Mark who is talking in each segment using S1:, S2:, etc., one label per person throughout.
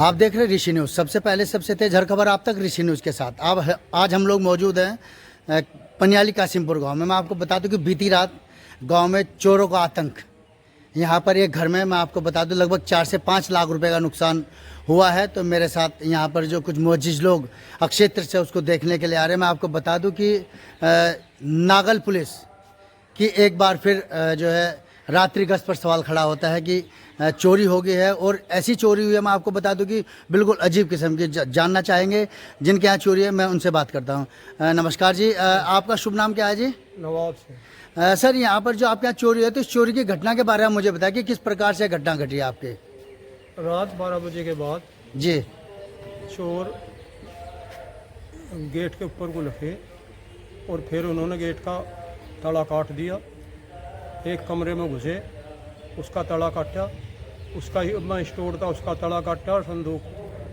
S1: आप देख रहे हैं ऋषि न्यूज़। सबसे पहले सबसे तेज हर खबर आप तक ऋषि न्यूज़ के साथ। अब आज हम लोग मौजूद हैं पनियाली कासिमपुर गांव में। मैं आपको बता दूं कि बीती रात गांव में चोरों का आतंक। यहां पर एक घर में मैं आपको बता दूं लगभग 4 से 5 लाख रुपए का नुकसान हुआ है। तो मेरे साथ यहां पर जो कुछ मोजिज लोग अक्षेत्र से उसको देखने के लिए आ रहे हैं। मैं आपको बता दूँ कि नागल पुलिस की एक बार फिर जो है रात्रि गश्त पर सवाल खड़ा होता है कि चोरी हो गई है और ऐसी चोरी हुई है। मैं आपको बता दूं कि बिल्कुल अजीब किस्म की। जानना चाहेंगे जिनके यहाँ चोरी है, मैं उनसे बात करता हूँ। नमस्कार जी, आपका शुभ नाम क्या है जी?
S2: नवाब से।
S1: सर, यहाँ पर जो आपके यहाँ चोरी है तो इस चोरी की घटना के बारे में मुझे बताया कि किस प्रकार से घटना घटी है आपके?
S2: रात 12 बजे के बाद
S1: जी
S2: चोर गेट के ऊपर को लगे और फिर उन्होंने गेट का ताला काट दिया। एक कमरे में घुसे, उसका ताला काटा, उसका ही मैं स्टोर था उसका ताला काटा और संदूक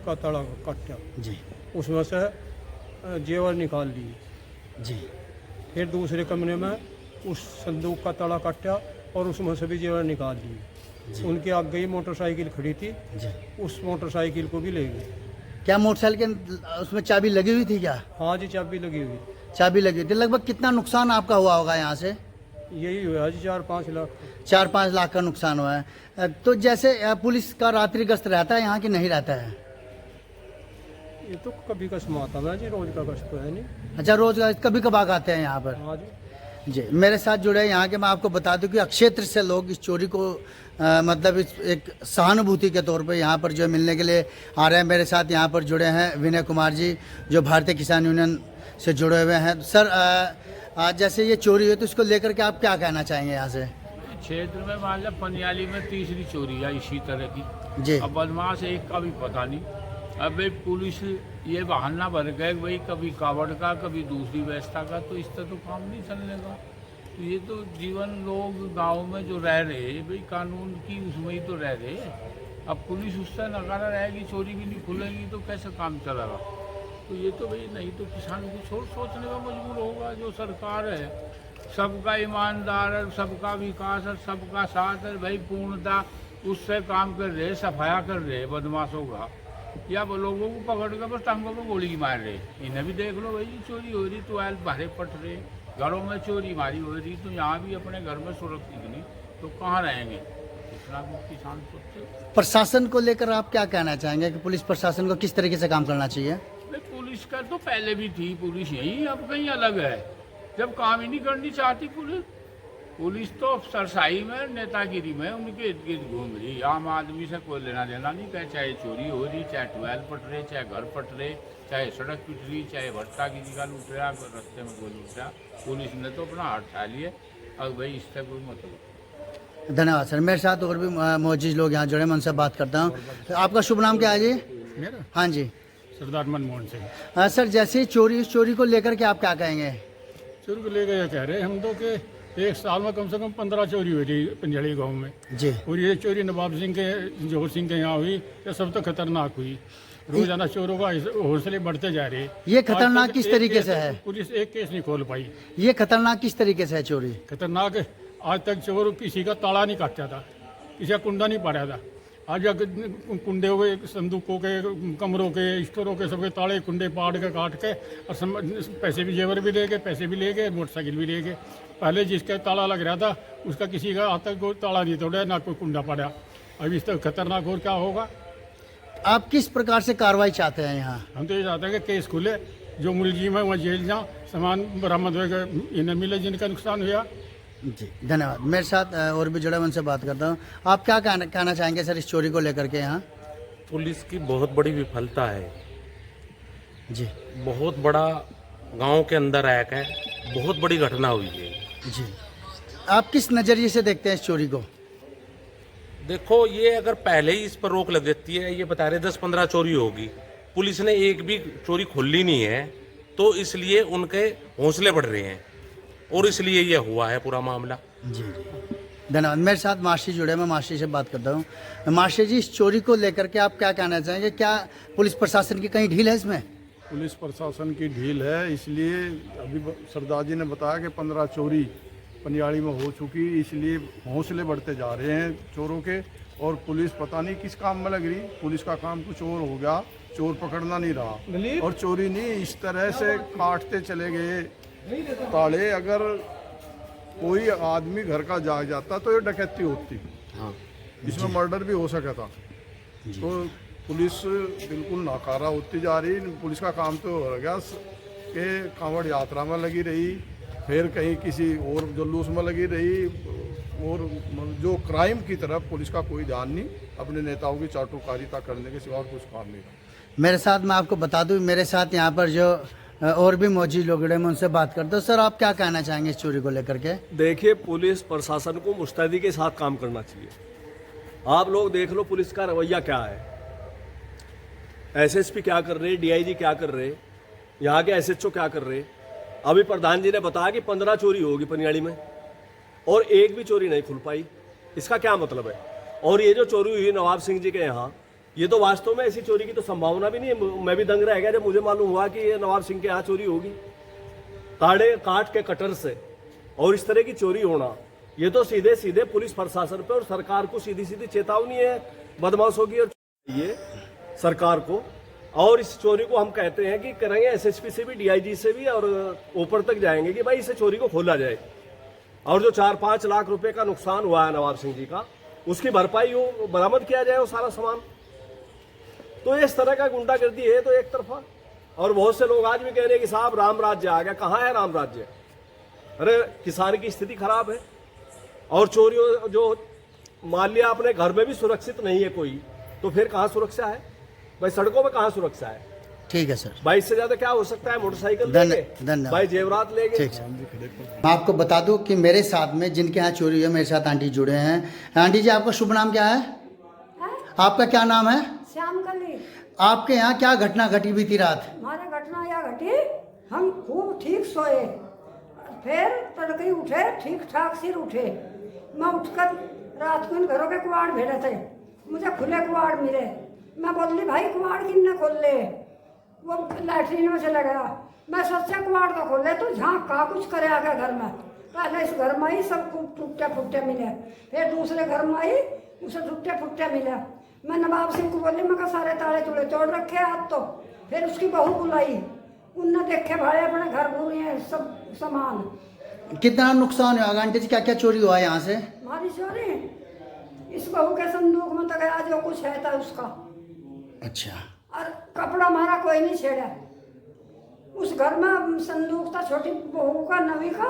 S2: का ताला काटा।
S1: जी
S2: उसमें से जेवर निकाल लिए।
S1: जी
S2: फिर दूसरे कमरे में उस संदूक का ताला काटा और उसमें से भी जेवर निकाल लिए। उनके आगे ही मोटरसाइकिल खड़ी थी,
S1: जी।
S2: उस मोटरसाइकिल को भी ले गए।
S1: क्या मोटरसाइकिल उसमें चाबी लगी हुई थी क्या?
S2: हाँ जी, चाबी लगी हुई।
S1: चाबी लगी थी। लगभग कितना नुकसान आपका हुआ होगा यहाँ से?
S2: यही हुआ जी 4-5 लाख।
S1: 4-5 लाख का नुकसान हुआ है। तो जैसे पुलिस का रात्रि गश्त रहता है यहाँ कि नहीं रहता है?
S2: ये तो कभी कस्म आता है जी, रोज का कष्ट तो है नहीं।
S1: अच्छा, रोज कभी कभार आते हैं यहाँ पर?
S2: हाँ जी।
S1: जी, मेरे साथ जुड़े यहाँ के मैं आपको बता दूं कि क्षेत्र से लोग इस चोरी को मतलब इस एक सहानुभूति के तौर पे यहाँ पर जो मिलने के लिए आ रहे हैं। मेरे साथ यहाँ पर जुड़े हैं विनय कुमार जी, जो भारतीय किसान यूनियन से जुड़े हुए हैं। सर, आज जैसे ये चोरी हुई तो इसको लेकर के आप क्या कहना चाहेंगे यहाँ से?
S3: क्षेत्र में मान लो पनियाली में तीसरी चोरी है इसी तरह की।
S1: जी।
S3: अब बदमाश एक का भी पता नहीं। अब भाई पुलिस ये बहाना भर गए भाई कभी कावड़ का कभी दूसरी व्यवस्था का, तो इस तरह तो काम नहीं चलने का। तो ये तो जीवन लोग गांव में जो रह रहे भाई कानून की उसमें ही तो रह रहे। अब पुलिस उससे नकारा रहेगी, चोरी भी नहीं खुलेगी तो कैसे काम चलेगा? तो ये तो भाई नहीं तो किसान को सोचने का मजबूर होगा। जो सरकार है सबका ईमानदार है, सबका विकास है, सबका साथ है भाई, पूर्णता उससे काम कर रहे, सफाया कर रहे बदमाशों का, या वो लोगों को पकड़ कर बस टांगों पर गोली मार रहे। इन्हें भी देख लो भाई, चोरी हो रही तो आयल भारे पट रहे, घरों में चोरी मारी हो रही, तो यहाँ भी अपने घर में सुरक्षित नहीं तो कहाँ रहेंगे? इतना कुछ किसान सोचते।
S1: प्रशासन को लेकर आप क्या कहना चाहेंगे कि पुलिस प्रशासन को किस तरीके से काम करना चाहिए?
S3: पुलिस का तो पहले भी थी पुलिस यही, अब कहीं अलग है। जब काम ही नहीं करनी चाहती पुलिस तो सरसाई में नेतागिरी में उनके इर्द गिर्द घूम रही। आम आदमी से कोई लेना देना नहीं कहे, चाहे चोरी हो रही, चाहे ट्वेल्व पट रहे, चाहे घर पट रहे, चाहे सड़क पिट रही, चाहे भट्टा किसी का लूट रहा, रास्ते में कोई लूट रहा, पुलिस ने तो अपना हाथ उठा लिए। अब भाई इससे कोई मतलब।
S1: धन्यवाद सर। मेरे साथ और भी मौजूद लोग यहाँ जुड़े, मैं उनसे बात करता हूँ। आपका शुभ नाम क्या है जी?
S2: मेरा
S1: हाँ जी।
S2: सरदार मनमोहन सिंह।
S1: सर, जैसे ही चोरी, इस चोरी को लेकर के आप क्या कहेंगे?
S2: चोरी को ले गए कह रहे हम तो कि एक साल में कम से कम 15 चोरी हुई थी पंजाली गांव में
S1: जी।
S2: और ये चोरी नवाब सिंह के, जोहर सिंह के यहाँ हुई। ये सब तो खतरनाक हुई। रोजाना चोरों का हौसले बढ़ते जा रहे।
S1: ये खतरनाक किस तरीके से है?
S2: पुलिस एक केस नहीं खोल पाई।
S1: ये खतरनाक किस तरीके से है चोरी?
S2: खतरनाक, आज तक चोर किसी का ताला नहीं काटा था, किसी का कुंडा नहीं पाड़ा था। आज कुंडे हो गए, संदूकों के, कमरों के, स्टोरों के, सबके ताले कुंडे पाड़ के काट के और पैसे भी, जेवर भी ले गए, पैसे भी ले गए, मोटरसाइकिल भी ले गए। पहले जिसका ताला लग रहा था उसका किसी का आज तक कोई ताला नहीं तोड़ा, ना कोई कुंडा पड़ा। अब इस तरह खतरनाक और क्या होगा?
S1: आप किस प्रकार से कार्रवाई चाहते हैं यहाँ?
S2: हम तो ये चाहते हैं कि केस खुले, जो मुलजिम है वह जेल जाए, सामान बरामद होगा, इन्हें मिले जिनका नुकसान हुआ।
S1: जी, धन्यवाद। मेरे साथ और भी जुड़ा, मैं उनसे बात करता हूँ। आप क्या कहना चाहेंगे सर इस चोरी को लेकर के यहाँ?
S4: पुलिस की बहुत बड़ी विफलता है
S1: जी
S4: बहुत बड़ा गांव के अंदर एक है, बहुत बड़ी घटना हुई है
S1: जी। आप किस नज़रिए से देखते हैं इस चोरी को?
S4: देखो, ये अगर पहले ही इस पर रोक लग जाती है, ये बता रहे 10-15 चोरी होगी, पुलिस ने एक भी चोरी खोली नहीं है, तो इसलिए उनके हौसले बढ़ रहे हैं और इसलिए ये हुआ है पूरा मामला।
S1: जी जी, धन्यवाद। मेरे साथ मास्टर जुड़े, मैं मास्टर से बात करता हूँ। मास्टर जी, इस चोरी को लेकर के आप क्या कहना चाहेंगे? क्या पुलिस प्रशासन की कहीं ढील है इसमें?
S5: पुलिस प्रशासन की ढील है, इसलिए अभी सरदार जी ने बताया कि 15 चोरी पनियाड़ी में हो चुकी, इसलिए हौसले बढ़ते जा रहे हैं चोरों के और पुलिस पता नहीं किस काम में लग रही। पुलिस का काम कुछ और हो गया, चोर पकड़ना नहीं रहा। और चोरी नहीं, इस तरह से काटते चले गए ताले। अगर कोई आदमी घर का जाग जाता तो ये डकैती होती, इसमें मर्डर भी हो सका था। तो पुलिस बिल्कुल नाकारा होती जा रही। पुलिस का काम तो हो गया कि कांवड़ यात्रा में लगी रही, फिर कहीं किसी और जुलूस में लगी रही, और जो क्राइम की तरफ पुलिस का कोई ध्यान नहीं, अपने नेताओं की चाटुकारिता करने के सिवा और कुछ काम नहीं था।
S1: मेरे साथ मैं आपको बता दूं, मेरे साथ यहाँ पर जो और भी मौजूद लोग हैं, मैं उनसे बात करता हूँ। सर, आप क्या कहना चाहेंगे इस चोरी को लेकर के?
S6: देखिए, पुलिस प्रशासन को मुस्तैदी के साथ काम करना चाहिए। आप लोग देख लो पुलिस का रवैया क्या है। एसएसपी क्या कर रहे, डीआईजी क्या कर रहे, यहाँ के एसएचओ क्या कर रहे। अभी प्रधान जी ने बताया कि 15 चोरी होगी पनियाड़ी में और एक भी चोरी नहीं खुल पाई। इसका क्या मतलब है? और ये जो चोरी हुई नवाब सिंह जी के यहाँ, ये तो वास्तव में ऐसी चोरी की तो संभावना भी नहीं है। मैं भी दंग रह गया जब मुझे मालूम हुआ कि ये नवाब सिंह के यहाँ चोरी होगी। ताड़े काट के कटर से और इस तरह की चोरी होना, ये तो सीधे सीधे पुलिस प्रशासन पे और सरकार को सीधी सीधी चेतावनी है बदमाशों की। और ये सरकार को, और इस चोरी को हम कहते हैं कि करेंगे एसएसपी से भी, डीआईजी से भी, और ऊपर तक जाएंगे कि भाई इस चोरी को खोला जाए। और जो 4-5 लाख रुपए का नुकसान हुआ है नवाब सिंह जी का, उसकी भरपाई हो, बरामद किया जाए वो सारा सामान। तो इस तरह का गुंडागर्दी है तो एक तरफा। और बहुत से लोग आज भी कह रहे हैं कि साहब राम राज्य आ गया। कहाँ है राम राज्य? अरे किसान की स्थिति खराब है और चोरी जो मान लिया अपने घर में भी सुरक्षित नहीं है कोई, तो फिर कहाँ सुरक्षा है भाई? सड़कों में कहाँ सुरक्षा है?
S1: ठीक है सर।
S6: भाई इससे ज्यादा क्या हो सकता है? मोटरसाइकिल लेंगे,
S1: धन्यवाद
S6: भाई जेवरात लेंगे।
S1: ठीक है। मैं आपको बता दूं कि मेरे साथ में जिनके यहाँ चोरी हुई है, मेरे साथ आंटी जुड़े हैं। आंटी जी, आपका शुभ नाम क्या है? आपका क्या नाम है?
S7: श्याम कली।
S1: आपके यहाँ क्या घटना घटी बीती रात?
S7: हमारे घटना यह घटी, हम खूब ठीक सोए, फिर तड़के उठे, ठीक ठाक सिर उठे। मैं उठकर रात को इन घरों के कुआड़ भेजे थे, मुझे खुले कुआड़ मिले। मैं बोली भाई कुआड़ किन्ने खोल ले? वो लैट्रीन में चला गया। मैं सोचा कुआड़ तो खोले तो झाँक का कुछ करे आगे घर में। पहले इस घर में ही सब टूटे फुटे मिले, फिर दूसरे घर में ही उसे टूटे फुटे मिले। मैं नवाब सिंह को बोली, मैं सारे ताले तुड़े तोड़ रखे आज तो। फिर उसकी बहू बुलाई, उनने देखे भाई अपने घर भूरे हैं सब सामान।
S1: कितना नुकसान हुआ आंटी जी? क्या क्या चोरी हुआ यहाँ से?
S7: हमारी चोरी इस बहू के संदूक में तो गया जो कुछ है था उसका।
S1: अच्छा।
S7: और कपड़ा हमारा कोई नहीं छेड़ा। उस घर में संदूक था छोटी बहू का, नवी का,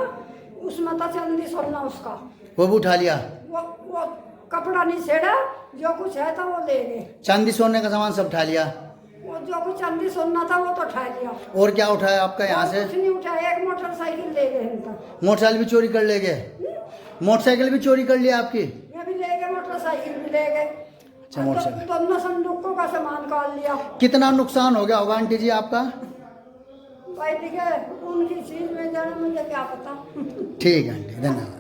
S7: उसमें था चांदी सोना उसका,
S1: वो भी उठा लिया?
S7: वो कपड़ा नहीं छेड़ा, जो कुछ है था वो ले गए।
S1: चांदी सोने का सामान सब उठा लिया?
S7: वो जो कुछ चांदी सोना था वो तो उठा लिया।
S1: और क्या उठाया आपका यहाँ से?
S7: कुछ नहीं उठाया, एक मोटरसाइकिल ले गए इनका।
S1: मोटरसाइकिल भी चोरी कर ले गए? मोटरसाइकिल भी चोरी कर लिया आपकी?
S7: ये भी ले गए, मोटरसाइकिल भी ले गए।
S1: अच्छा, मोटरसाइकिल।
S7: दोनों संदूकों का सामान काट लिया।
S1: कितना नुकसान हो गया होगा आंटी जी आपका?
S7: भाई ठीक है, उनकी चीज में जाना, मुझे क्या पता।
S1: ठीक है आंटी, धन्यवाद।